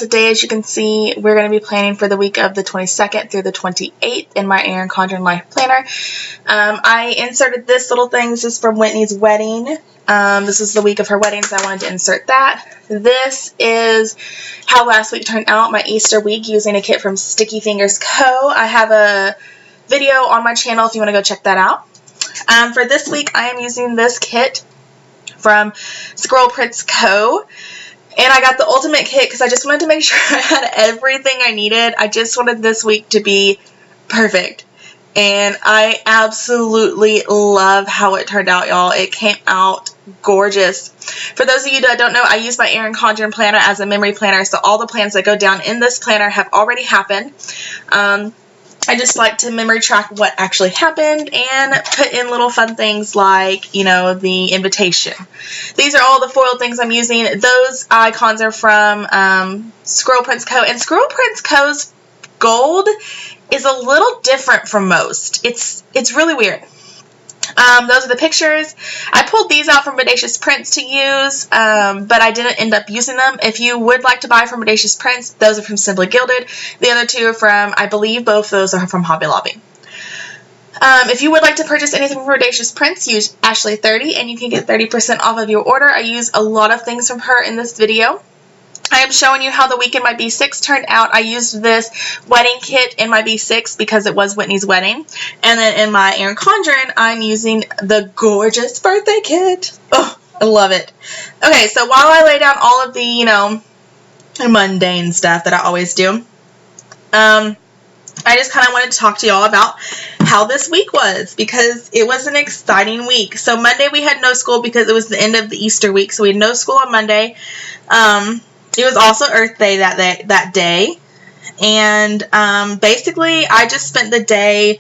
today, as you can see, we're going to be planning for the week of the 22nd through the 28th in my Erin Condren Life Planner. I inserted this little thing. This is from Whitney's wedding. This is the week of her wedding, so I wanted to insert that. This is how last week turned out, my Easter week, using a kit from Sticky Fingers Co. I have a video on my channel if you want to go check that out. For this week, I am using this kit from Scribble Co. And I got the ultimate kit because I just wanted to make sure I had everything I needed. I just wanted this week to be perfect. And I absolutely love how it turned out, y'all. It came out gorgeous. For those of you that don't know, I use my Erin Condren planner as a memory planner, so all the plans that go down in this planner have already happened. I just like to memory track what actually happened and put in little fun things like, you know, the invitation. These are all the foil things I'm using. Those icons are from Scribble Co. And Scribble Co.'s gold is a little different from most. It's really weird. Those are the pictures. I pulled these out from Bodacious Prints to use, but I didn't end up using them. If you would like to buy from Bodacious Prints, those are from Simply Gilded. The other two are from, I believe both of those are from Hobby Lobby. If you would like to purchase anything from Bodacious Prints, use Ashley30 and you can get 30% off of your order. I use a lot of things from her in this video. I am showing you how the week in my B6 turned out. I used this wedding kit in my B6 because it was Whitney's wedding. And then in my Erin Condren, I'm using the gorgeous birthday kit. Oh, I love it. Okay, so while I lay down all of the, you know, mundane stuff that I always do, I just kind of wanted to talk to y'all about how this week was, because it was an exciting week. So Monday we had no school because it was the end of the Easter week, so we had no school on Monday. It was also Earth Day that day, and basically I just spent the day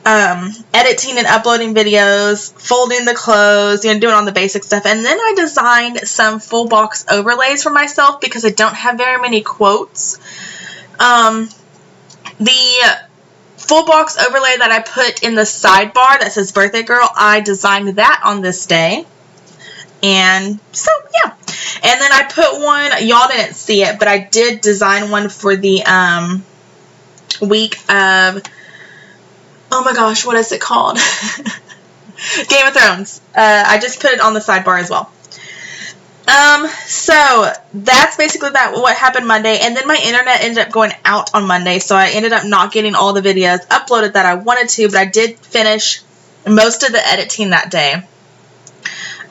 editing and uploading videos, folding the clothes, you know, doing all the basic stuff, and then I designed some full box overlays for myself because I don't have very many quotes. The full box overlay that I put in the sidebar that says Birthday Girl, I designed that on this day. And so, yeah. And then I put one, y'all didn't see it, but I did design one for the week of, oh my gosh, what is it called? Game of Thrones. I just put it on the sidebar as well. So that's basically what happened Monday. And then my internet ended up going out on Monday, so I ended up not getting all the videos uploaded that I wanted to, but I did finish most of the editing that day.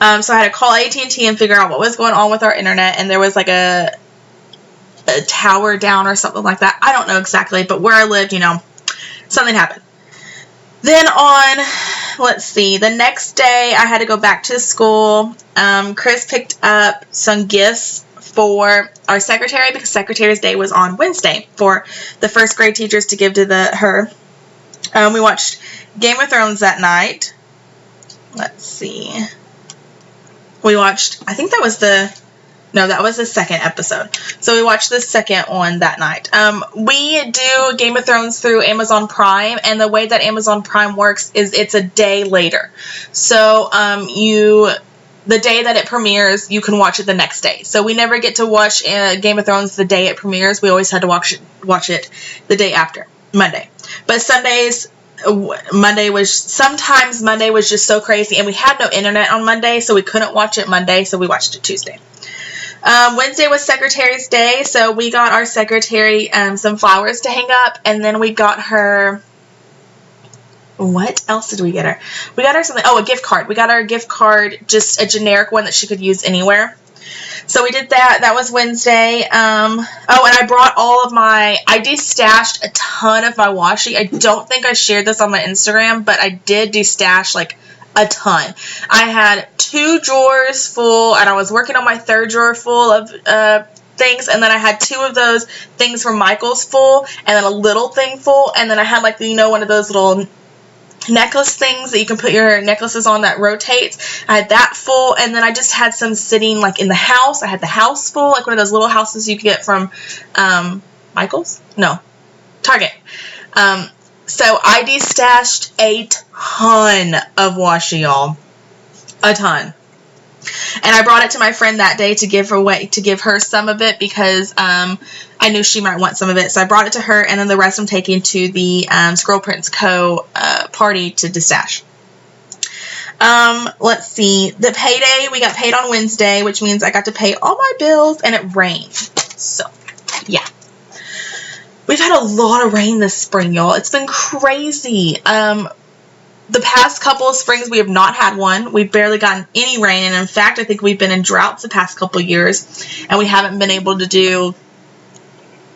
So I had to call AT&T and figure out what was going on with our internet, and there was like a tower down or something like that. I don't know exactly, but where I lived, you know, something happened. Then on, let's see, the next day I had to go back to school. Chris picked up some gifts for our secretary because Secretary's Day was on Wednesday for the first grade teachers to give to her. We watched Game of Thrones that night. Let's see. We watched, I think that was the second episode. So we watched the second one that night. We do Game of Thrones through Amazon Prime, and the way that Amazon Prime works is it's a day later. So the day that it premieres, you can watch it the next day. So we never get to watch Game of Thrones the day it premieres. We always had to watch it the day after, Monday. But sometimes Monday was just so crazy, and we had no internet on Monday, so we couldn't watch it Monday, so we watched it Tuesday. Wednesday was Secretary's Day, so we got our secretary some flowers to hang up, and then we got her, what else did we get her? We got her something, a gift card. We got her a gift card, just a generic one that she could use anywhere. So we did that. That was Wednesday. And I brought I destashed a ton of my washi. I don't think I shared this on my Instagram, but I did destash like a ton. I had 2 drawers full, and I was working on my 3rd drawer full of things, and then I had 2 of those things from Michael's full, and then a little thing full, and then I had like, you know, one of those little necklace things that you can put your necklaces on that rotates. I had that full, and then I just had some sitting like in the house. I had the house full, like one of those little houses you get from Michael's? No, Target. So I destashed a ton of washi, y'all. A ton. And I brought it to my friend that day to give her some of it because I knew she might want some of it. So I brought it to her, and then the rest I'm taking to the Squirrel Prince Co. Party to Distash. Let's see. The payday, we got paid on Wednesday, which means I got to pay all my bills, and it rained. So, yeah. We've had a lot of rain this spring, y'all. It's been crazy. The past couple of springs, we have not had one. We've barely gotten any rain, and in fact, I think we've been in droughts the past couple of years, and we haven't been able to do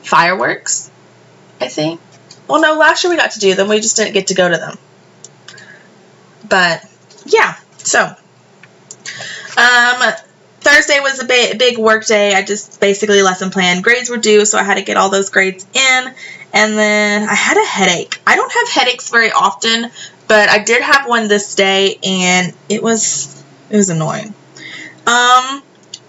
fireworks, I think. Well, no, last year we got to do them. We just didn't get to go to them. But, yeah. So, Thursday was a big work day. I just basically lesson planned. Grades were due, so I had to get all those grades in. And then I had a headache. I don't have headaches very often, but I did have one this day, and it was annoying.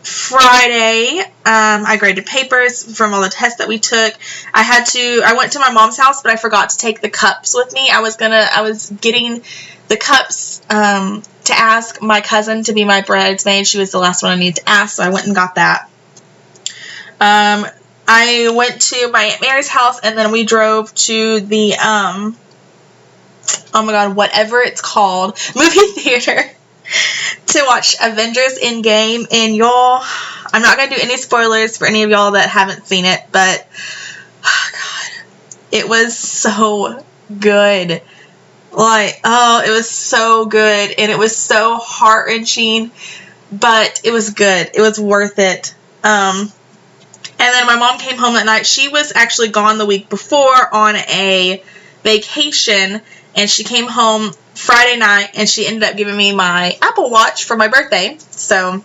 Friday, I graded papers from all the tests that we took. I went to my mom's house, but I forgot to take the cups with me. I was getting the cups, to ask my cousin to be my bridesmaid. She was the last one I needed to ask, so I went and got that. I went to my Aunt Mary's house, and then we drove to the, oh my god, whatever it's called, movie theater to watch Avengers Endgame. And y'all, I'm not going to do any spoilers for any of y'all that haven't seen it, but, oh god, it was so good. Like, oh, it was so good, and it was so heart-wrenching, but it was good. It was worth it. And then my mom came home that night. She was actually gone the week before on a vacation, and she came home Friday night, and she ended up giving me my Apple Watch for my birthday. So,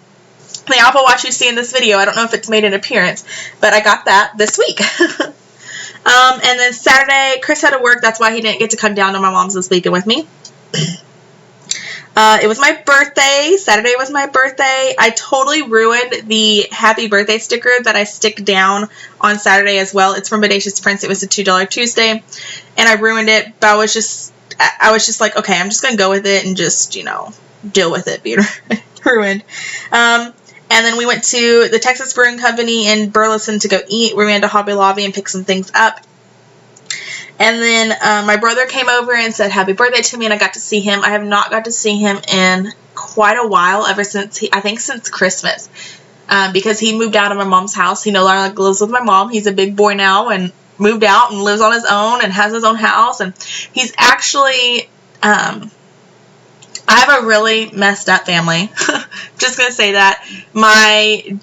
the Apple Watch you see in this video, I don't know if it's made an appearance, but I got that this week. And then Saturday, Chris had to work. That's why he didn't get to come down to my mom's this weekend with me. It was my birthday. Saturday was my birthday. I totally ruined the happy birthday sticker that I stick down on Saturday as well. It's from Bodacious Prince. It was a $2 Tuesday, and I ruined it. But I was just like, okay, I'm just gonna go with it and just, deal with it being ruined. And then we went to the Texas Brewing Company in Burleson to go eat. We ran to Hobby Lobby and picked some things up. And then my brother came over and said happy birthday to me, and I got to see him. I have not got to see him in quite a while, ever since since Christmas, because he moved out of my mom's house. He no longer lives with my mom. He's a big boy now and moved out and lives on his own and has his own house. And he's actually, I have a really messed up family. Just going to say that. My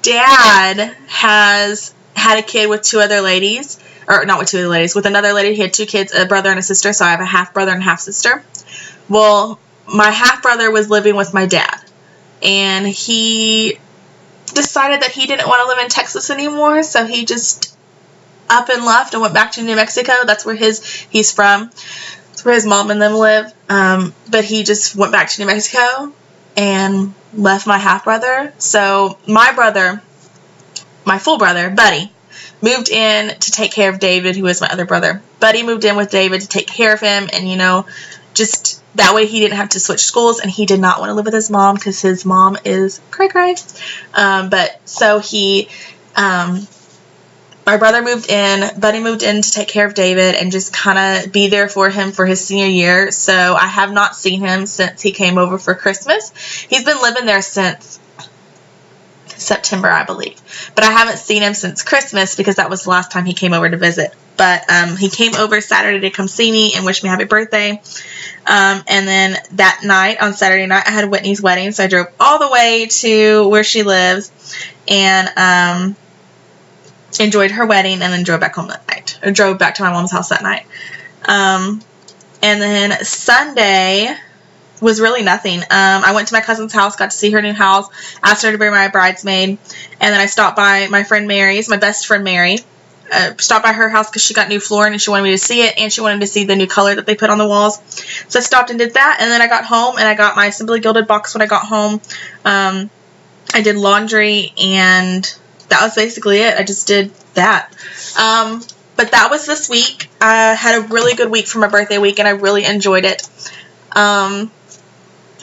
dad has had a kid with two other ladies. Or not with two other ladies. With another lady, he had two kids, a brother and a sister. So I have a half brother and half sister. Well, my half brother was living with my dad. And he decided that he didn't want to live in Texas anymore. So he just up and left and went back to New Mexico. That's where he's from. That's where his mom and them live. But he just went back to New Mexico and left my half brother. So my brother, my full brother, Buddy, moved in to take care of David, who was my other brother. Buddy moved in with David to take care of him, and just that way he didn't have to switch schools, and he did not want to live with his mom because his mom is cray-cray. But so my brother moved in, Buddy moved in to take care of David and just kind of be there for him for his senior year. So I have not seen him since he came over for Christmas. He's been living there since September, I believe. But I haven't seen him since Christmas because that was the last time he came over to visit. But he came over Saturday to come see me and wish me happy birthday. And then that night, on Saturday night, I had Whitney's wedding. So I drove all the way to where she lives and enjoyed her wedding, and then drove back home that night. Or drove back to my mom's house that night. And then Sunday was really nothing. I went to my cousin's house, got to see her new house, asked her to be my bridesmaid, and then I stopped by my friend Mary's, my best friend Mary. Stopped by her house because she got new flooring and she wanted me to see it, and she wanted to see the new color that they put on the walls. So I stopped and did that, and then I got home and I got my Simply Gilded box when I got home. I did laundry, and that was basically it. I just did that. But that was this week. I had a really good week for my birthday week, and I really enjoyed it.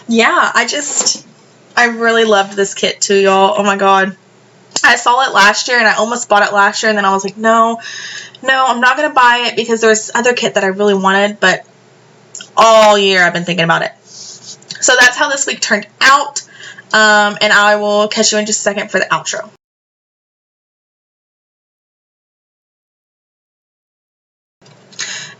Yeah, I really loved this kit too, y'all. Oh my god. I saw it last year and I almost bought it last year, and then I was like, no, I'm not going to buy it because there's other kit that I really wanted, but all year I've been thinking about it. So that's how this week turned out, and I will catch you in just a second for the outro.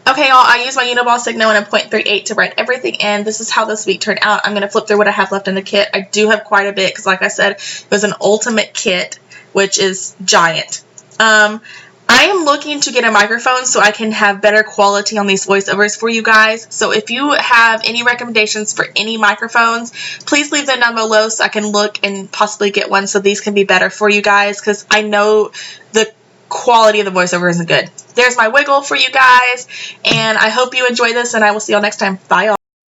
Okay, y'all, I used my Uniball Signo and a .38 to write everything in. This is how this week turned out. I'm going to flip through what I have left in the kit. I do have quite a bit because, like I said, it was an ultimate kit, which is giant. I am looking to get a microphone so I can have better quality on these voiceovers for you guys. So if you have any recommendations for any microphones, please leave them down below so I can look and possibly get one so these can be better for you guys, because I know the quality of the voiceover isn't good. There's my wiggle for you guys, and I hope you enjoy this, and I will see y'all next time. Bye, y'all.